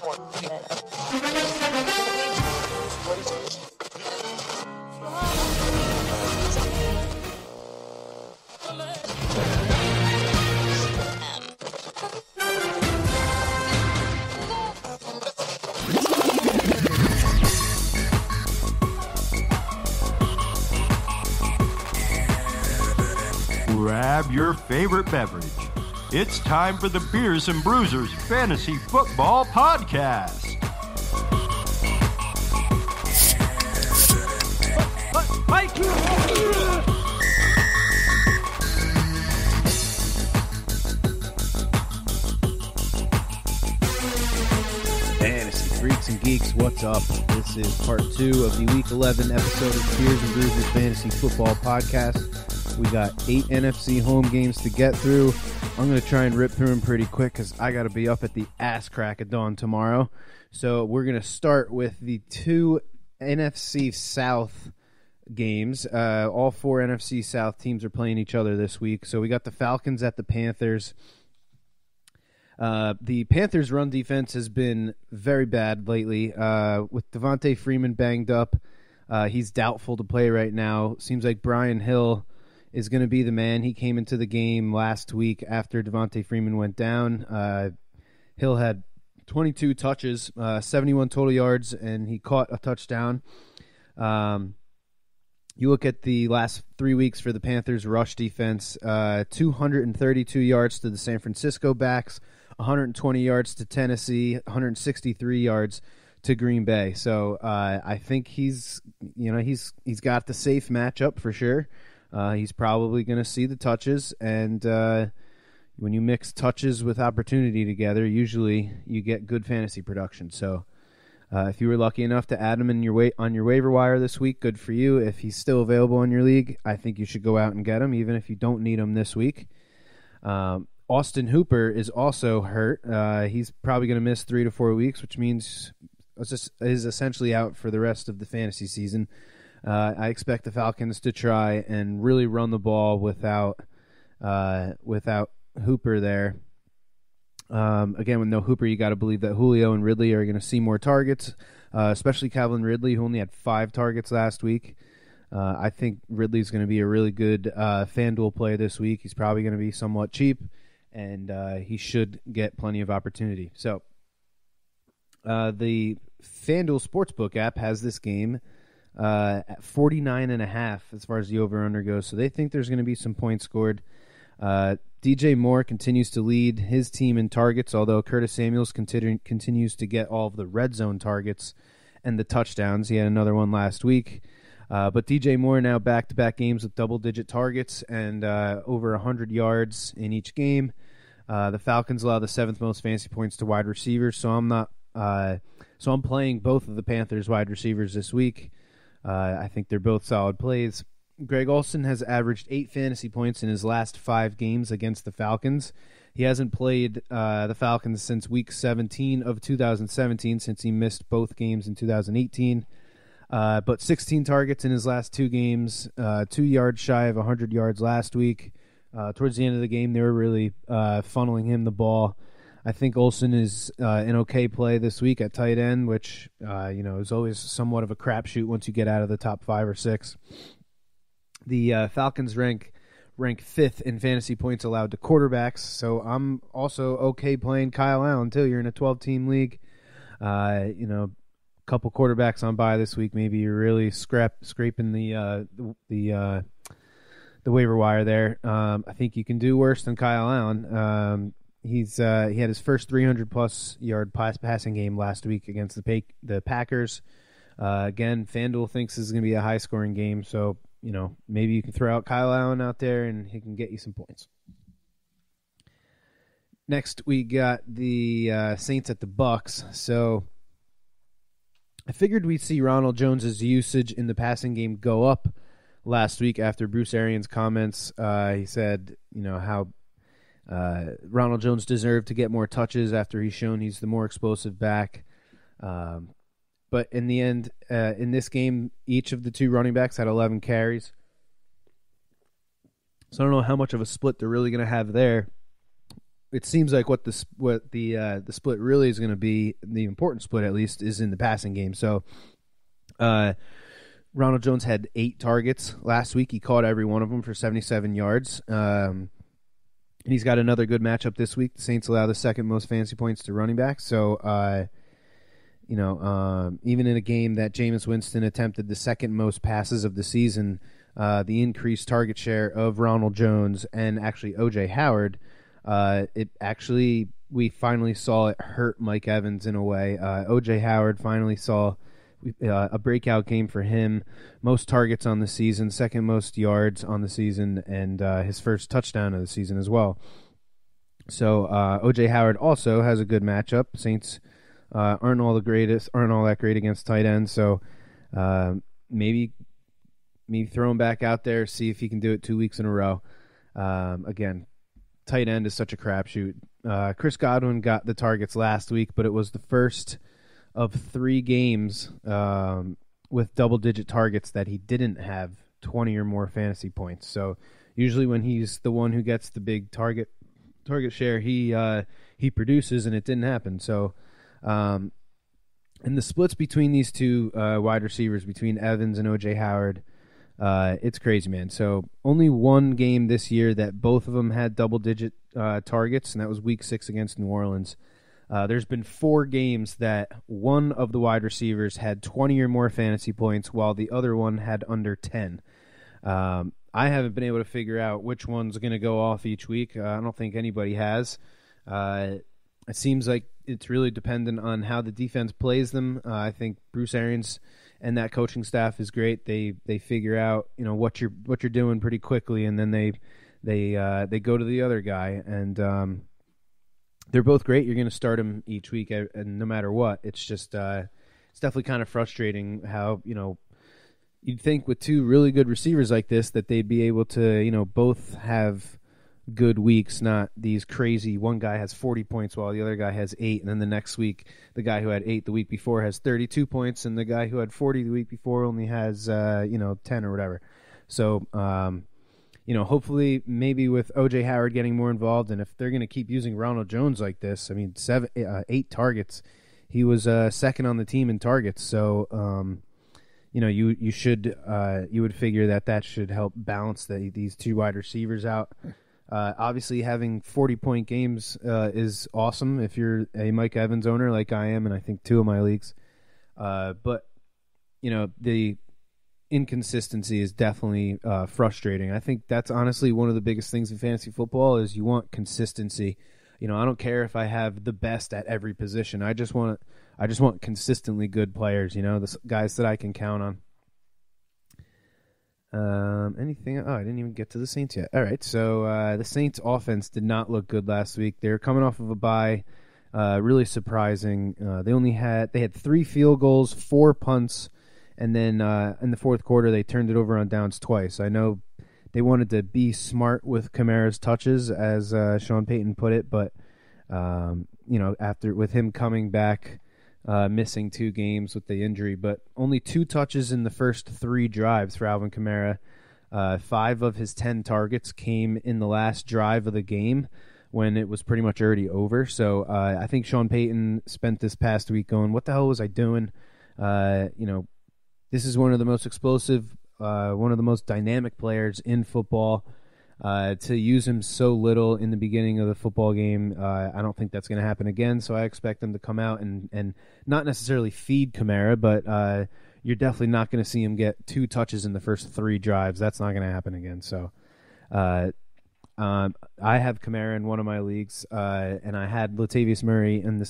Grab your favorite beverage. It's time for the Beers and Bruisers Fantasy Football Podcast. Fantasy freaks and geeks, what's up? This is part 2 of the Week 11 episode of Beers and Bruisers Fantasy Football Podcast. We got 8 NFC home games to get through. I'm going to try and rip through them pretty quick because I got to be up at the ass crack of dawn tomorrow. So we're going to start with the 2 NFC South games. All 4 NFC South teams are playing each other this week. So we got the Falcons at the Panthers. The Panthers' run defense has been very bad lately. With Devontae Freeman banged up, he's doubtful to play right now. Seems like Brian Hill is going to be the man. He came into the game last week after Devontae Freeman went down. Hill had 22 touches, 71 total yards, and he caught a touchdown. You look at the last 3 weeks for the Panthers' rush defense, 232 yards to the San Francisco backs, 120 yards to Tennessee, 163 yards to Green Bay. So I think he's got the safe matchup for sure. He's probably going to see the touches, and when you mix touches with opportunity together, usually you get good fantasy production. So if you were lucky enough to add him in on your waiver wire this week, good for you. If he's still available in your league, I think you should go out and get him, even if you don't need him this week. Austin Hooper is also hurt. He's probably going to miss 3 to 4 weeks, which means is essentially out for the rest of the fantasy season. I expect the Falcons to try and really run the ball without Hooper there. Again, with no Hooper, you got to believe that Julio and Ridley are going to see more targets, especially Calvin Ridley, who only had 5 targets last week. I think Ridley's going to be a really good FanDuel play this week. He's probably going to be somewhat cheap, and he should get plenty of opportunity. So the FanDuel Sportsbook app has this game at 49.5 as far as the over-under goes. So they think there's going to be some points scored. DJ Moore continues to lead his team in targets, although Curtis Samuels continues to get all of the red zone targets and the touchdowns. He had another one last week. But DJ Moore now back-to-back games with double-digit targets and over 100 yards in each game. The Falcons allow the 7th most fantasy points to wide receivers, so I'm playing both of the Panthers wide receivers this week. I think they're both solid plays. Greg Olsen has averaged 8 fantasy points in his last 5 games against the Falcons. He hasn't played the Falcons since Week 17 of 2017, since he missed both games in 2018. But 16 targets in his last 2 games, 2 yards shy of 100 yards last week. Towards the end of the game, they were really funneling him the ball. I think Olsen is an okay play this week at tight end, which is always somewhat of a crapshoot once you get out of the top 5 or 6. The Falcons rank 5th in fantasy points allowed to quarterbacks, so I'm also okay playing Kyle Allen too. You're in a 12-team league, a couple quarterbacks on bye this week. Maybe you're really scraping the waiver wire there. I think you can do worse than Kyle Allen. He had his first 300-plus yard passing game last week against the Packers. Again, FanDuel thinks this is going to be a high-scoring game, so maybe you can throw out Kyle Allen out there and he can get you some points. Next, we got the Saints at the Bucks. So I figured we'd see Ronald Jones's usage in the passing game go up last week after Bruce Arians' comments. He said, how Ronald Jones deserved to get more touches after he's shown he's the more explosive back. But in the end, in this game, each of the 2 running backs had 11 carries. So I don't know how much of a split they're really going to have there. it seems like what the split really is going to be, the important split at least, is in the passing game. So Ronald Jones had 8 targets last week. He caught every one of them for 77 yards. And he's got another good matchup this week. The Saints allow the second most fantasy points to running backs. So, even in a game that Jameis Winston attempted the second most passes of the season, the increased target share of Ronald Jones and actually O.J. Howard, we finally saw it hurt Mike Evans in a way. O.J. Howard finally saw a breakout game for him, most targets on the season, second most yards on the season, and his first touchdown of the season as well. So O.J. Howard also has a good matchup. Saints aren't all that great against tight ends, so maybe throw him back out there, see if he can do it 2 weeks in a row. Again, tight end is such a crapshoot. Chris Godwin got the targets last week, but it was the first of 3 games with double-digit targets that he didn't have 20 or more fantasy points. So usually when he's the one who gets the big target share, he produces, and it didn't happen. So, and the splits between these two wide receivers, between Evans and O.J. Howard, it's crazy, man. So only one game this year that both of them had double-digit targets, and that was Week 6 against New Orleans. There's been 4 games that one of the wide receivers had 20 or more fantasy points while the other one had under 10. I haven't been able to figure out which one's going to go off each week. I don't think anybody has. It seems like it's really dependent on how the defense plays them. I think Bruce Arians and that coaching staff is great. They figure out what you're doing pretty quickly, and then they go to the other guy, and they're both great. You're going to start them each week, and no matter what. It's just it's definitely kind of frustrating how you'd think with 2 really good receivers like this that they'd be able to both have good weeks, not these crazy. One guy has 40 points while the other guy has 8, and then the next week the guy who had 8 the week before has 32 points, and the guy who had 40 the week before only has 10 or whatever. So hopefully maybe with O.J. Howard getting more involved, and if they're going to keep using Ronald Jones like this, I mean 8 targets, he was second on the team in targets. So you would figure that should help balance these 2 wide receivers out. Obviously, having 40-point games is awesome if you're a Mike Evans owner like I am, and I think 2 of my leagues. But the inconsistency is definitely frustrating. I think that's honestly one of the biggest things in fantasy football is you want consistency. I don't care if I have the best at every position. I just want consistently good players. The guys that I can count on. Anything? Oh, I didn't even get to the Saints yet. All right, so the Saints offense did not look good last week. They were coming off of a bye, really surprising. They had 3 field goals, 4 punts, and then in the fourth quarter they turned it over on downs twice. I know they wanted to be smart with Kamara's touches, as Sean Payton put it, but after with him coming back. Missing 2 games with the injury, but only 2 touches in the first 3 drives for Alvin Kamara. 5 of his 10 targets came in the last drive of the game when it was pretty much already over. So I think Sean Payton spent this past week going, what the hell was I doing? This is one of the most explosive, one of the most dynamic players in football. To use him so little in the beginning of the football game, I don't think that's going to happen again. So I expect them to come out and not necessarily feed Kamara, but you're definitely not going to see him get 2 touches in the first 3 drives. That's not going to happen again. So I have Kamara in one of my leagues, and I had Latavius Murray in the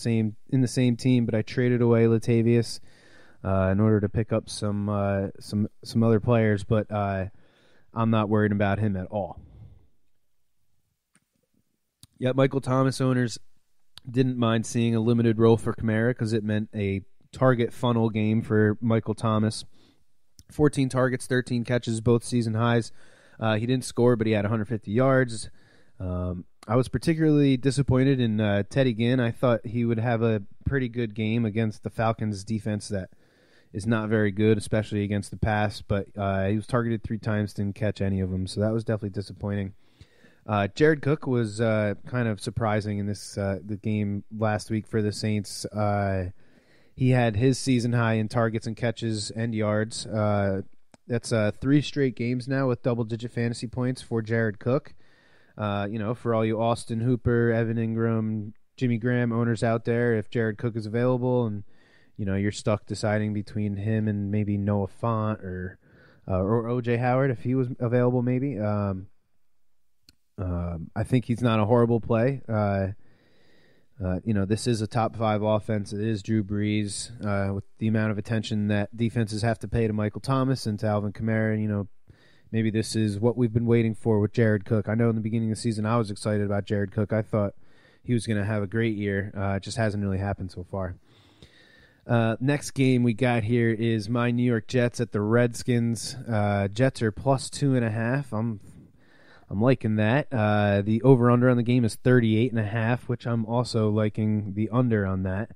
same team, but I traded away Latavius in order to pick up some other players, but I'm not worried about him at all. Yet Michael Thomas owners didn't mind seeing a limited role for Kamara because it meant a target funnel game for Michael Thomas. 14 targets, 13 catches, both season highs. He didn't score, but he had 150 yards. I was particularly disappointed in Teddy Ginn. I thought he would have a pretty good game against the Falcons' defense that is not very good, especially against the pass, but he was targeted 3 times, didn't catch any of them, so that was definitely disappointing. Jared Cook was kind of surprising in this the game last week for the Saints. He had his season high in targets and catches and yards. That's 3 straight games now with double-digit fantasy points for Jared Cook. For all you Austin Hooper, Evan Ingram, Jimmy Graham owners out there, if Jared Cook is available and you're stuck deciding between him and maybe Noah Fant or O.J. Howard if he was available, maybe. I think he's not a horrible play. This is a top 5 offense. It is Drew Brees with the amount of attention that defenses have to pay to Michael Thomas and to Alvin Kamara. Maybe this is what we've been waiting for with Jared Cook. I know in the beginning of the season I was excited about Jared Cook. I thought he was going to have a great year. It just hasn't really happened so far. Next game we got here is my New York Jets at the Redskins. Jets are plus 2.5. I'm liking that. The over-under on the game is 38.5, which I'm also liking the under on that.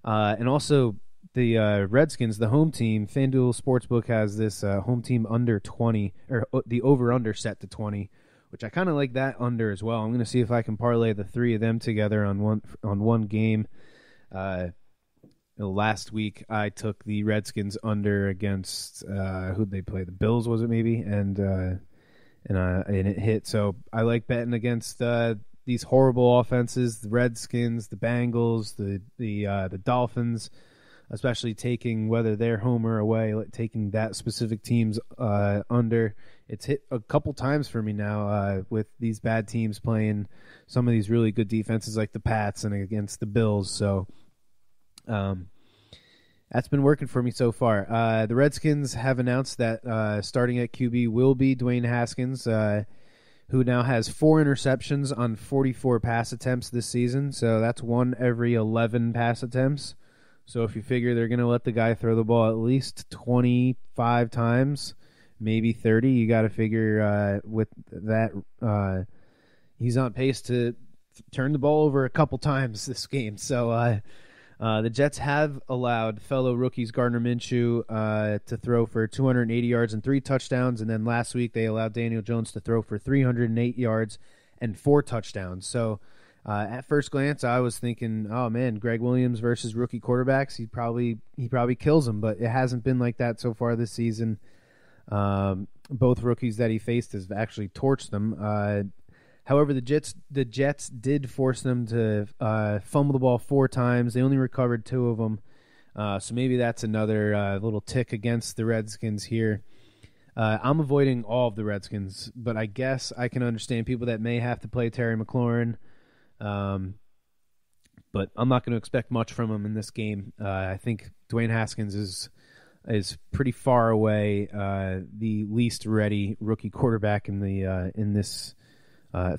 And also the Redskins, the home team, FanDuel Sportsbook has this home team under 20, or the over-under set to 20, which I kind of like that under as well. I'm going to see if I can parlay the 3 of them together on one game. Last week I took the Redskins under against who'd they play? The Bills, was it maybe? And it hit. So I like betting against these horrible offenses: the Redskins, the Bengals, the Dolphins, especially taking whether they're home or away, taking that specific team's under. It's hit a couple times for me now with these bad teams playing some of these really good defenses like the Pats and against the Bills. So that's been working for me so far. The Redskins have announced that starting at QB will be Dwayne Haskins, who now has 4 interceptions on 44 pass attempts this season. So that's 1 every 11 pass attempts. So if you figure they're going to let the guy throw the ball at least 25 times, maybe 30, you got to figure with that he's on pace to turn the ball over a couple times this game. So the Jets have allowed fellow rookies Gardner Minshew to throw for 280 yards and 3 touchdowns, and then last week they allowed Daniel Jones to throw for 308 yards and 4 touchdowns. So at first glance, I was thinking, oh man, Greg Williams versus rookie quarterbacks, he probably kills him, but it hasn't been like that so far this season. Both rookies that he faced has actually torched them. However, the Jets did force them to fumble the ball 4 times. They only recovered 2 of them. So maybe that's another little tick against the Redskins here. I'm avoiding all of the Redskins, but I guess I can understand people that may have to play Terry McLaurin. But I'm not going to expect much from him in this game. I think Dwayne Haskins is pretty far away the least ready rookie quarterback in this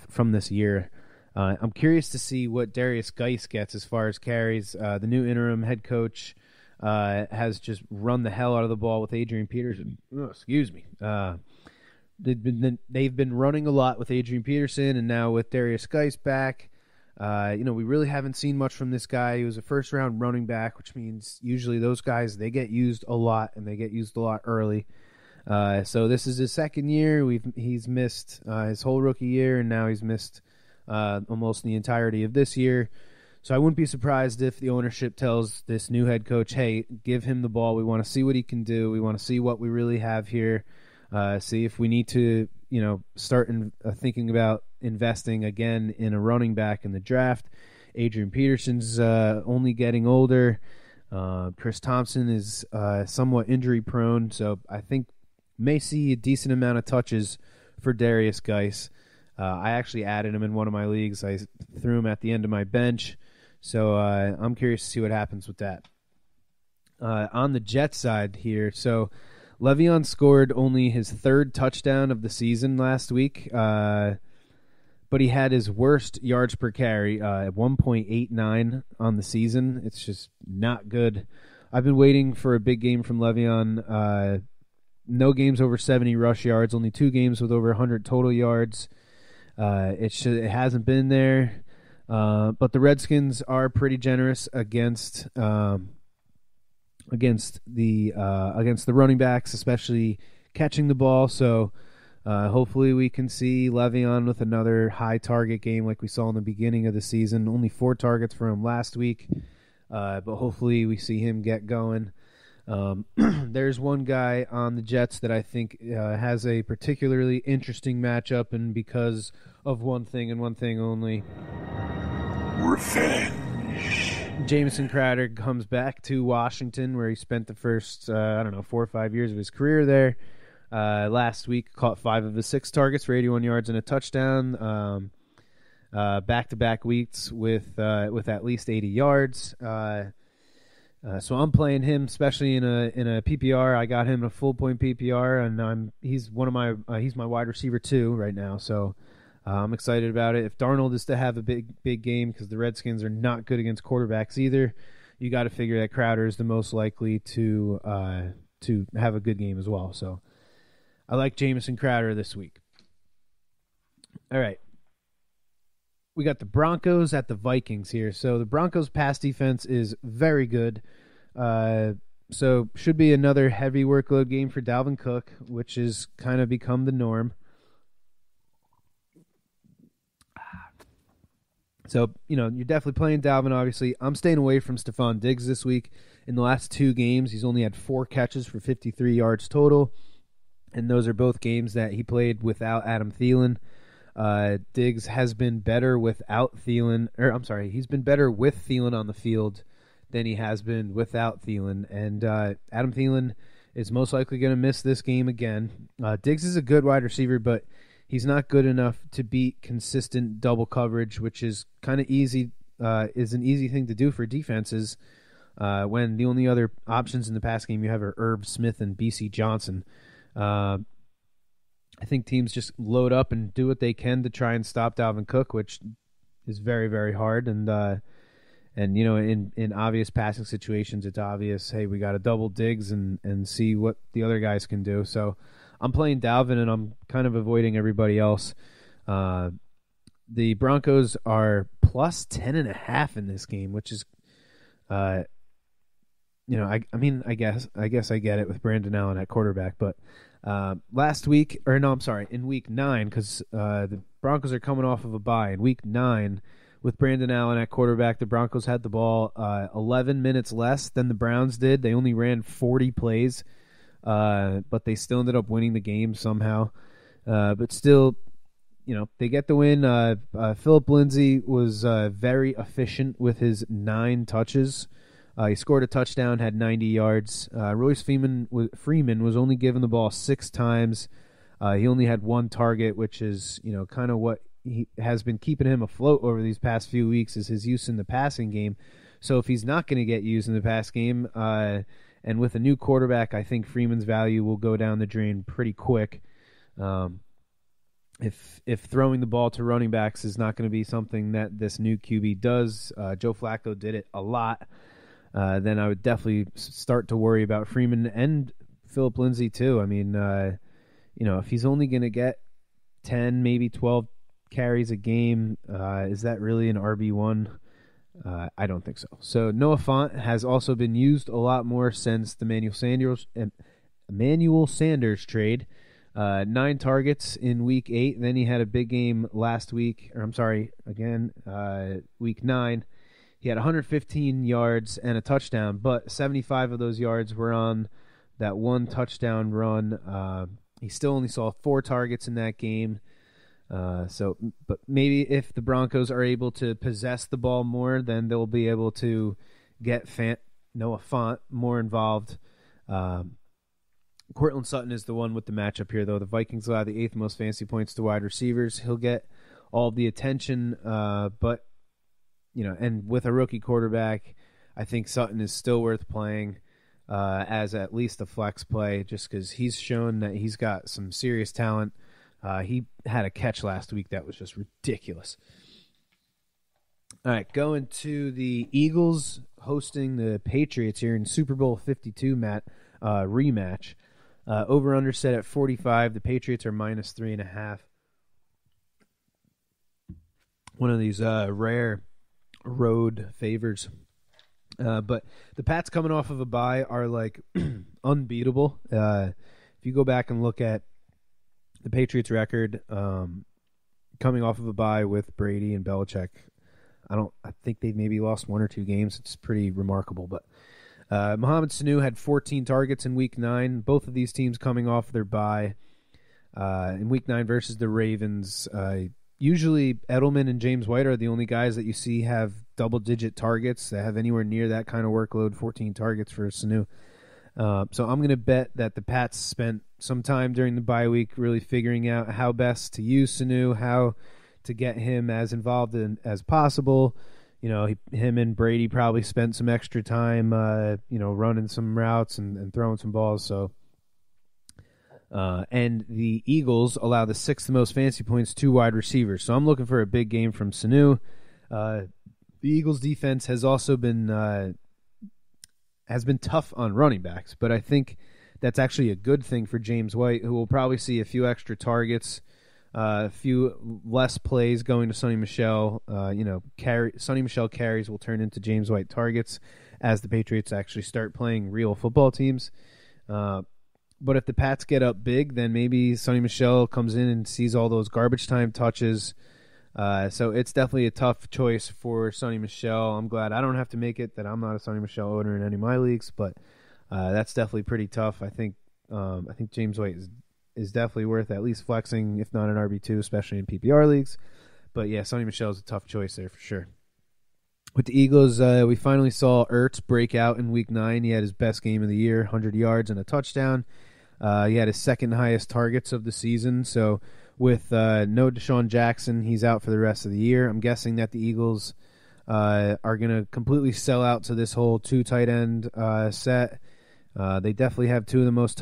from this year. I'm curious to see what Darius Geis gets as far as carries. The new interim head coach has just run the hell out of the ball with Adrian Peterson. Excuse me. They've been running a lot with Adrian Peterson, and now with Darius Geis back, we really haven't seen much from this guy. He was a first-round running back, which means usually those guys, they get used a lot, and they get used a lot early. So this is his second year. He's missed his whole rookie year, and now he's missed almost the entirety of this year. So I wouldn't be surprised if the ownership tells this new head coach, hey, give him the ball. We want to see what he can do. We want to see what we really have here. See if we need to, start thinking about investing again in a running back in the draft. Adrian Peterson's only getting older. Chris Thompson is somewhat injury prone, so I think may see a decent amount of touches for Darius Geis. I actually added him in one of my leagues. I threw him at the end of my bench, so I'm curious to see what happens with that. On the Jets side here, so Le'Veon scored only his 3rd touchdown of the season last week, but he had his worst yards per carry at 1.89 on the season. It's just not good. I've been waiting for a big game from Le'Veon. No games over 70 rush yards, only 2 games with over 100 total yards. It hasn't been there, but the Redskins are pretty generous against the running backs, especially catching the ball. So Hopefully we can see Le'Veon with another high target game like we saw in the beginning of the season. Only 4 targets for him last week, but hopefully we see him get going. There's one guy on the Jets that I think has a particularly interesting matchup, and because of one thing and one thing only. Revenge. Jamison Crowder comes back to Washington, where he spent the first, 4 or 5 years of his career there. Last week, caught 5 of his 6 targets for 81 yards and a touchdown. Back-to-back weeks with at least 80 yards. So I'm playing him, especially in a PPR. I got him in a full point PPR, and he's my wide receiver 2 right now. So I'm excited about it. If Darnold is to have a big game, because the Redskins are not good against quarterbacks either, you got to figure that Crowder is the most likely to have a good game as well. So I like Jamison Crowder this week. All right. We got the Broncos at the Vikings here. So the Broncos' pass defense is very good. So should be another heavy workload game for Dalvin Cook, which has kind of become the norm. So, you're definitely playing Dalvin, obviously. I'm staying away from Stephon Diggs this week. In the last 2 games, he's only had 4 catches for 53 yards total. And those are both games that he played without Adam Thielen. Diggs has been better without Thielen, he's been better with Thielen on the field than he has been without Thielen, and Adam Thielen is most likely going to miss this game again. Diggs is a good wide receiver, but he's not good enough to beat consistent double coverage, which is kind of easy, is an easy thing to do for defenses when the only other options in the pass game you have are Irv Smith and B.C. Johnson. I think teams just load up and do what they can to try and stop Dalvin Cook, which is very, very hard. And in obvious passing situations, it's obvious, hey, we got to double Diggs and see what the other guys can do. So I'm playing Dalvin, and I'm kind of avoiding everybody else. The Broncos are plus 10.5 in this game, which is, I guess I get it with Brandon Allen at quarterback, but in week 9, because the Broncos are coming off of a bye. In week 9, with Brandon Allen at quarterback, the Broncos had the ball 11 minutes less than the Browns did. They only ran 40 plays, but they still ended up winning the game somehow. But still, they get the win. Phillip Lindsay was very efficient with his 9 touches. He scored a touchdown, had 90 yards. Royce Freeman was only given the ball 6 times. He only had 1 target, which is, kind of what he has been keeping him afloat over these past few weeks, is his use in the passing game. So if he's not going to get used in the pass game, and with a new quarterback, I think Freeman's value will go down the drain pretty quick. If throwing the ball to running backs is not going to be something that this new QB does, Joe Flacco did it a lot. Then I would definitely start to worry about Freeman and Phillip Lindsay too. I mean, if he's only going to get 10, maybe 12 carries a game, is that really an RB1? I don't think so. So Noah Fant has also been used a lot more since the Emmanuel Sanders trade. 9 targets in week 8. Then he had a big game last week, week 9. He had 115 yards and a touchdown, but 75 of those yards were on that 1 touchdown run. He still only saw 4 targets in that game. But maybe if the Broncos are able to possess the ball more, then they'll be able to get Noah Fant more involved. Courtland Sutton is the one with the matchup here, though. The Vikings allow the 8th most fantasy points to wide receivers. He'll get all the attention, but and with a rookie quarterback, I think Sutton is still worth playing as at least a flex play, just because he's shown that he's got some serious talent. He had a catch last week that was just ridiculous. All right, going to the Eagles hosting the Patriots here in Super Bowl 52 rematch. Over-under set at 45. The Patriots are minus 3.5. One of these rare road favors. But the Pats coming off of a bye are like unbeatable. If you go back and look at the Patriots' record, coming off of a bye with Brady and Belichick, I think they've maybe lost 1 or 2 games. It's pretty remarkable. But Mohamed Sanu had 14 targets in Week 9. Both of these teams coming off their bye. In Week 9 versus the Ravens, usually Edelman and James White are the only guys that you see have double-digit targets that have anywhere near that kind of workload, 14 targets for Sanu. So I'm going to bet that the Pats spent some time during the bye week really figuring out how best to use Sanu, how to get him as involved as possible. Him and Brady probably spent some extra time, running some routes and throwing some balls. So, and the Eagles allow the 6th most fantasy points to wide receivers. So I'm looking for a big game from Sanu. The Eagles' defense has also been tough on running backs, but I think that's actually a good thing for James White, who will probably see a few extra targets, a few less plays going to Sonny Michel. Sonny Michel carries will turn into James White targets as the Patriots actually start playing real football teams. But if the Pats get up big, then maybe Sonny Michel comes in and sees all those garbage time touches. So it's definitely a tough choice for Sonny Michel. I'm glad I don't have to make it, that I'm not a Sonny Michel owner in any of my leagues, but that's definitely pretty tough. I think James White is definitely worth at least flexing, if not an RB2, especially in PPR leagues. But yeah, Sonny Michel is a tough choice there for sure. With the Eagles, we finally saw Ertz break out in Week 9. He had his best game of the year, 100 yards and a touchdown. He had his second highest targets of the season. So with no Deshaun Jackson, he's out for the rest of the year. I'm guessing that the Eagles are going to completely sell out to this whole 2 tight end set. They definitely have two of the most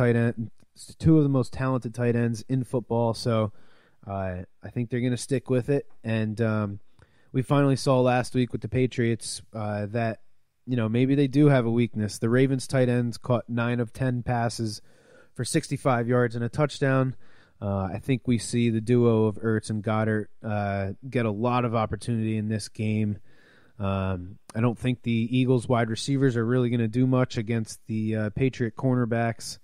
talented tight ends in football. So I think they're going to stick with it. And we finally saw last week with the Patriots that maybe they do have a weakness. The Ravens tight ends caught 9 of 10 passes for 65 yards and a touchdown. I think we see the duo of Ertz and Goddard get a lot of opportunity in this game. I don't think the Eagles wide receivers are really going to do much against the Patriot cornerbacks.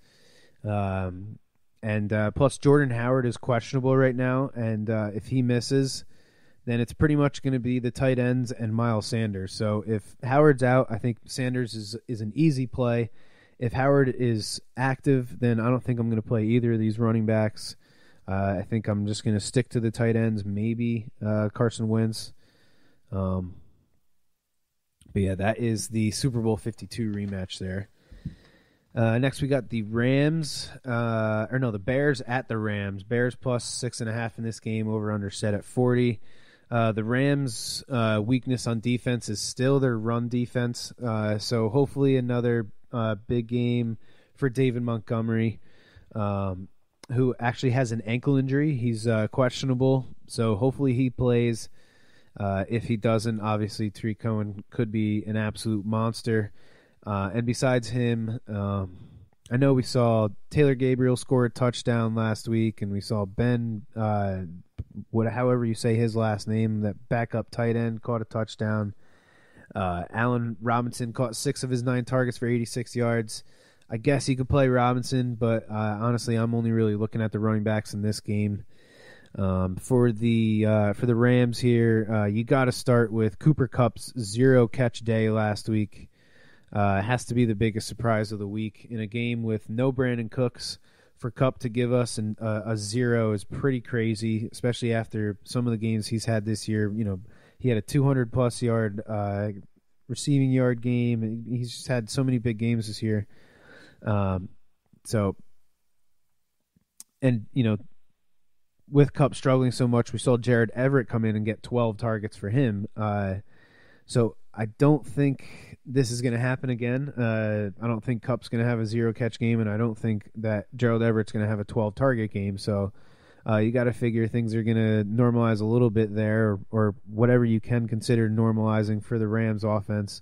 And plus Jordan Howard is questionable right now, and if he misses, then it's pretty much going to be the tight ends and Miles Sanders. So if Howard's out, I think Sanders is an easy play. If Howard is active, then I don't think I'm going to play either of these running backs. I think I'm just going to stick to the tight ends, maybe Carson Wentz. But yeah, that is the Super Bowl 52 rematch there. Next, we got the the Bears at the Rams. Bears plus 6.5 in this game, over under set at 40. The Rams' weakness on defense is still their run defense. So hopefully another big game for David Montgomery, who actually has an ankle injury. He's questionable, so hopefully he plays. If he doesn't, obviously Tariq Cohen could be an absolute monster. And besides him, I know we saw Taylor Gabriel score a touchdown last week, and we saw Ben, however you say his last name, that backup tight end, caught a touchdown. Allen Robinson caught 6 of his 9 targets for 86 yards. I guess you could play Robinson, but honestly, I'm only really looking at the running backs in this game. For the Rams here, you got to start with Cooper Kupp's 0-catch day last week. It has to be the biggest surprise of the week. In a game with no Brandon Cooks, for Kupp to give us a 0 is pretty crazy, especially after some of the games he's had this year. He had a 200-plus yard receiving yard game. He's just had so many big games this year. With Kupp struggling so much, we saw Jared Everett come in and get 12 targets for him. So I don't think this is going to happen again. I don't think Kupp's going to have a 0-catch game, and I don't think that Gerald Everett's going to have a 12-target game. So you got to figure things are going to normalize a little bit there, or whatever you can consider normalizing for the Rams offense,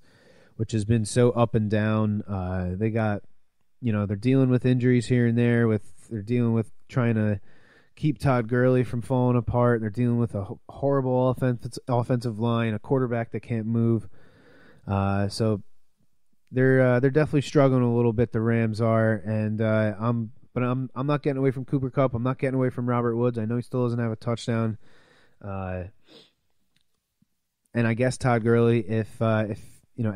which has been so up and down. They got, they're dealing with injuries here and there. They're dealing with trying to keep Todd Gurley from falling apart. They're dealing with a horrible offensive line, a quarterback that can't move. So they're definitely struggling a little bit. The Rams are, and I'm But I'm not getting away from Cooper Kupp. I'm not getting away from Robert Woods. I know he still doesn't have a touchdown. And I guess Todd Gurley, if you know,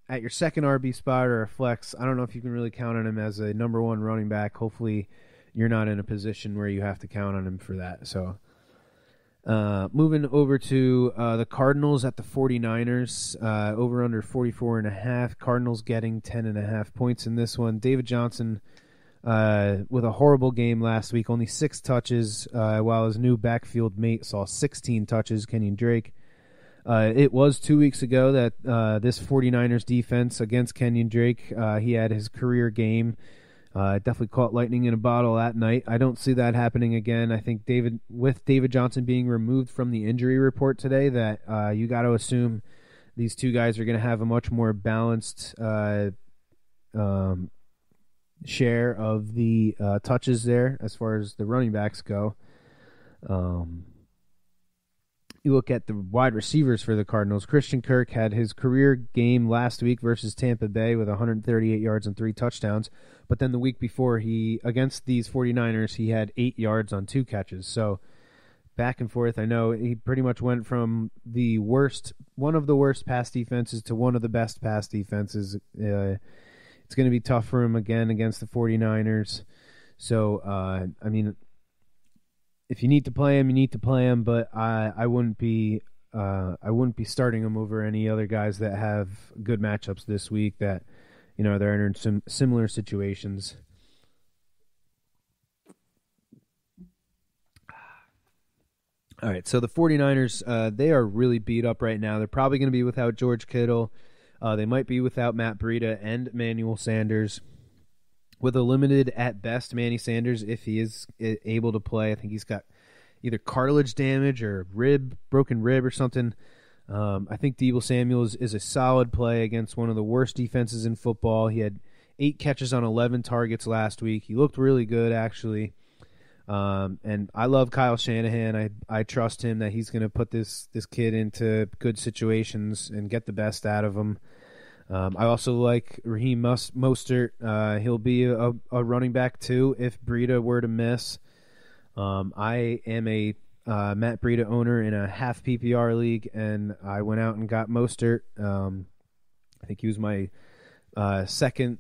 at your second RB spot or a flex, I don't know if you can really count on him as a number one running back. Hopefully you're not in a position where you have to count on him for that. So moving over to the Cardinals at the 49ers, over under 44.5. Cardinals getting 10.5 points in this one. David Johnson with a horrible game last week, only 6 touches, while his new backfield mate saw 16 touches, Kenyon Drake. It was 2 weeks ago that this 49ers defense against Kenyon Drake, he had his career game. Definitely caught lightning in a bottle that night. I don't see that happening again. I think David Johnson being removed from the injury report today, that you got to assume these two guys are going to have a much more balanced share of the touches there as far as the running backs go. You look at the wide receivers for the Cardinals. Christian Kirk had his career game last week versus Tampa Bay with 138 yards and 3 touchdowns. But then the week before, against these 49ers, he had 8 yards on 2 catches. So back and forth. I know he pretty much went from one of the worst pass defenses to one of the best pass defenses. It's going to be tough for him again against the 49ers. So, I mean, if you need to play him, you need to play him. But I wouldn't be starting him over any other guys that have good matchups this week. That they're in some similar situations. All right, so the 49ers, they are really beat up right now. They're probably going to be without George Kittle. They might be without Matt Breida and Emmanuel Sanders. With a limited, at best, Manny Sanders, if he is able to play. I think he's got either cartilage damage or broken rib or something. I think Deebo Samuel is a solid play against one of the worst defenses in football. He had 8 catches on 11 targets last week. He looked really good, actually. And I love Kyle Shanahan. I trust him that he's going to put this kid into good situations and get the best out of him. I also like Raheem Mostert. He'll be a running back too if Breida were to miss. I am a Matt Breida owner in a half PPR league, and I went out and got Mostert. I think he was my second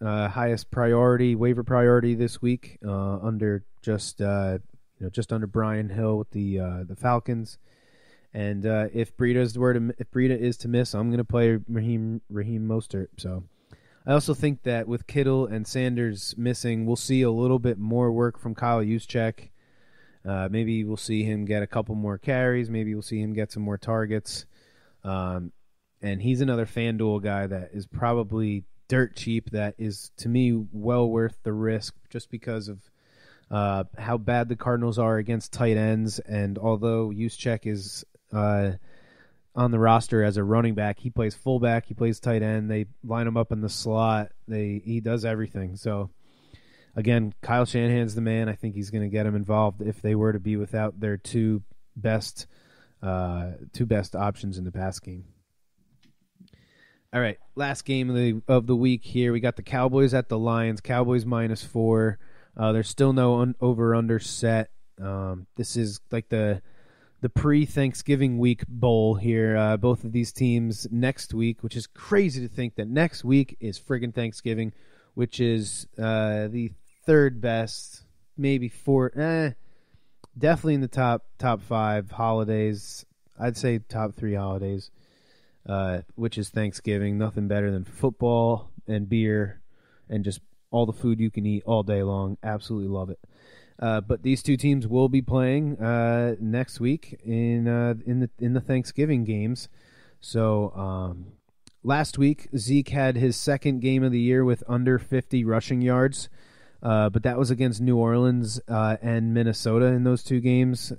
highest priority, waiver priority this week, under just under Brian Hill with the Falcons. And if Breida is to miss, I'm going to play Raheem Mostert. So I also think that with Kittle and Sanders missing, we'll see a little bit more work from Kyle Juszczyk. Maybe we'll see him get a couple more carries. Maybe we'll see him get some more targets. And he's another FanDuel guy that is probably dirt cheap. That is, to me, well worth the risk just because of how bad the Cardinals are against tight ends. And although Juszczyk is on the roster as a running back, he plays fullback, he plays tight end. They line him up in the slot. He does everything. So again, Kyle Shanahan's the man. I think he's going to get him involved if they were to be without their two best options in the pass game. All right, last game of the week here. We got the Cowboys at the Lions. Cowboys -4. There's still no over/under set. This is like the pre-Thanksgiving week bowl here. Both of these teams next week, which is crazy to think that next week is friggin' Thanksgiving, which is the third best, maybe fourth, definitely in the top 5 holidays. I'd say top 3 holidays, which is Thanksgiving. Nothing better than football and beer and just all the food you can eat all day long. Absolutely love it. But these two teams will be playing next week in the Thanksgiving games. So last week Zeke had his second game of the year with under 50 rushing yards, but that was against New Orleans and Minnesota in those two games.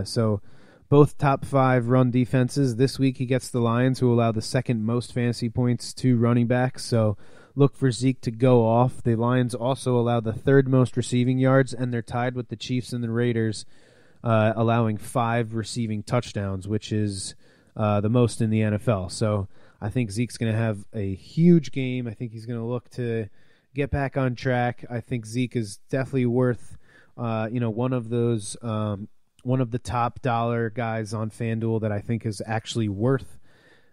So both top 5 run defenses. This week he gets the Lions, who allow the second most fantasy points to running backs. So look for Zeke to go off. The Lions also allow the third most receiving yards, and they're tied with the Chiefs and the Raiders, allowing 5 receiving touchdowns, which is the most in the NFL. So I think Zeke's going to have a huge game. I think he's going to look to get back on track. I think Zeke is definitely worth, one of those, one of the top dollar guys on FanDuel that I think is actually worth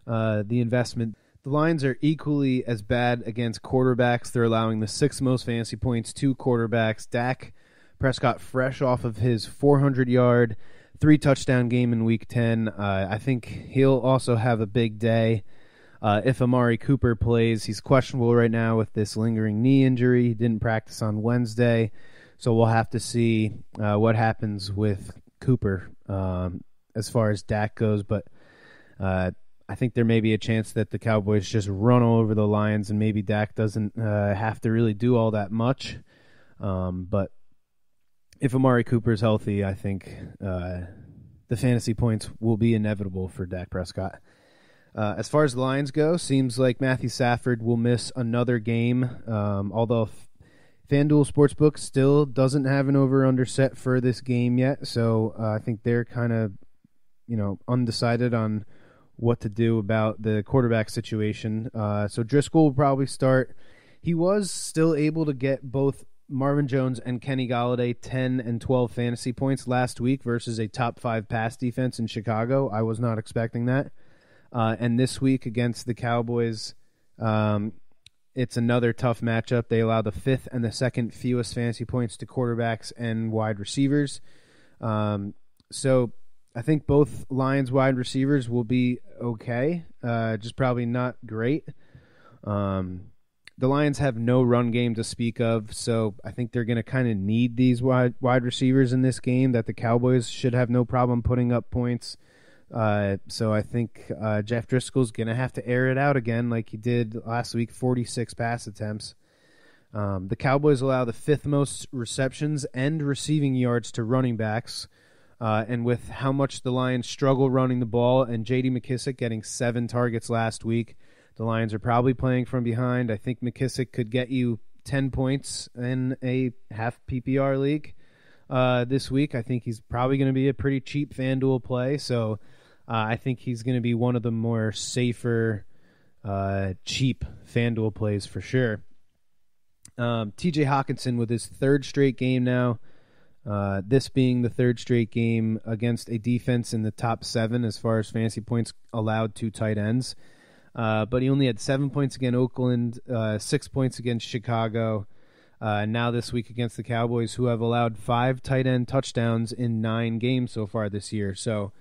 the investment. The Lions are equally as bad against quarterbacks. They're allowing the 6th most fantasy points to quarterbacks. Dak Prescott, fresh off of his 400-yard, 3-touchdown game in Week 10. I think he'll also have a big day if Amari Cooper plays. He's questionable right now with this lingering knee injury. He didn't practice on Wednesday, so we'll have to see what happens with Cooper as far as Dak goes. But I think there may be a chance that the Cowboys just run all over the Lions and maybe Dak doesn't have to really do all that much. But if Amari Cooper is healthy, I think the fantasy points will be inevitable for Dak Prescott. As far as the Lions go, seems like Matthew Stafford will miss another game, although FanDuel Sportsbook still doesn't have an over-under set for this game yet, so I think they're kind of undecided on what to do about the quarterback situation. So Driscoll will probably start. He was still able to get both Marvin Jones and Kenny Golladay 10 and 12 fantasy points last week versus a top 5 pass defense in Chicago. I was not expecting that. And this week against the Cowboys, it's another tough matchup. They allow the 5th and the 2nd fewest fantasy points to quarterbacks and wide receivers. So I think both Lions wide receivers will be okay, just probably not great. The Lions have no run game to speak of, so I think they're going to kind of need these wide receivers in this game that the Cowboys should have no problem putting up points. So I think Jeff Driscoll's going to have to air it out again like he did last week, 46 pass attempts. The Cowboys allow the 5th most receptions and receiving yards to running backs. And with how much the Lions struggle running the ball and J.D. McKissick getting 7 targets last week, the Lions are probably playing from behind. I think McKissick could get you 10 points in a half PPR league this week. I think he's probably going to be a pretty cheap FanDuel play, so I think he's going to be one of the more safer, cheap FanDuel plays for sure. T.J. Hawkinson with his 3rd straight game now. This being the 3rd straight game against a defense in the top 7 as far as fantasy points allowed to tight ends. But he only had 7 points against Oakland, 6 points against Chicago. Now this week against the Cowboys, who have allowed 5 tight end touchdowns in 9 games so far this year. So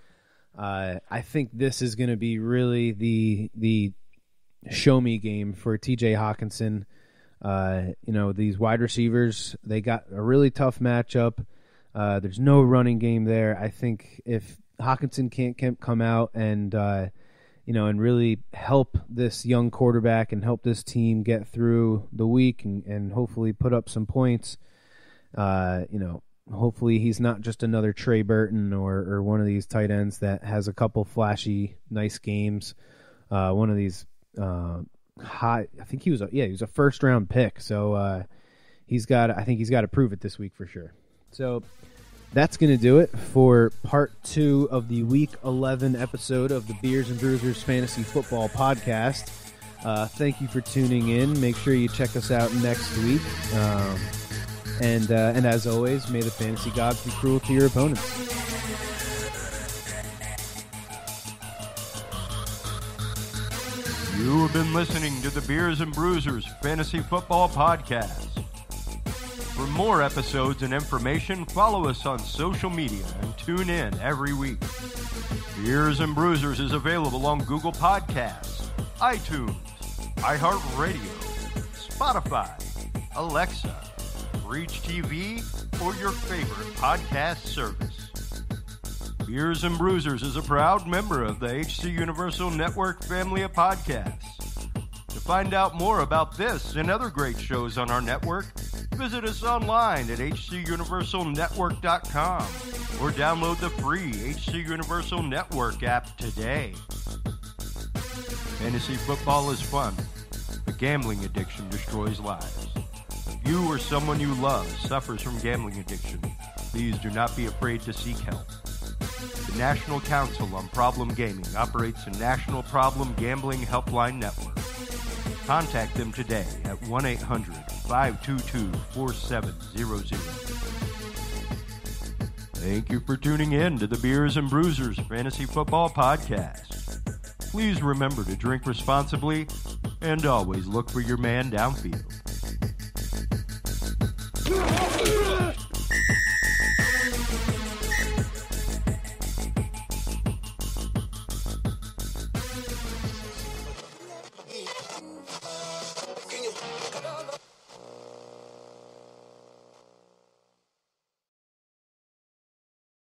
I think this is going to be really the show-me game for T.J. Hawkinson. These wide receivers, they got a really tough matchup. There's no running game there. I think if Hawkinson can't come out and really help this young quarterback and help this team get through the week and hopefully put up some points, hopefully he's not just another Trey Burton or one of these tight ends that has a couple flashy, nice games. One of these high. I think he was a first round pick. So I think he's got to prove it this week for sure. So that's going to do it for part 2 of the Week 11 episode of the Beers and Bruisers Fantasy Football Podcast. Thank you for tuning in. Make sure you check us out next week. And as always, may the fantasy gods be cruel to your opponents. You have been listening to the Beers and Bruisers Fantasy Football Podcast. For more episodes and information, follow us on social media and tune in every week. Beers and Bruisers is available on Google Podcasts, iTunes, iHeartRadio, Spotify, Alexa, Reach TV, or your favorite podcast service. Beers and Bruisers is a proud member of the HC Universal Network family of podcasts. To find out more about this and other great shows on our network, visit us online at hcuniversalnetwork.com or download the free HC Universal Network app today. Fantasy football is fun, but gambling addiction destroys lives. If you or someone you love suffers from gambling addiction, please do not be afraid to seek help. The National Council on Problem Gaming operates a national problem gambling helpline network. Contact them today at 1-800 800-522-4700. Thank you for tuning in to the Beers and Bruisers Fantasy Football Podcast. Please remember to drink responsibly and always look for your man downfield.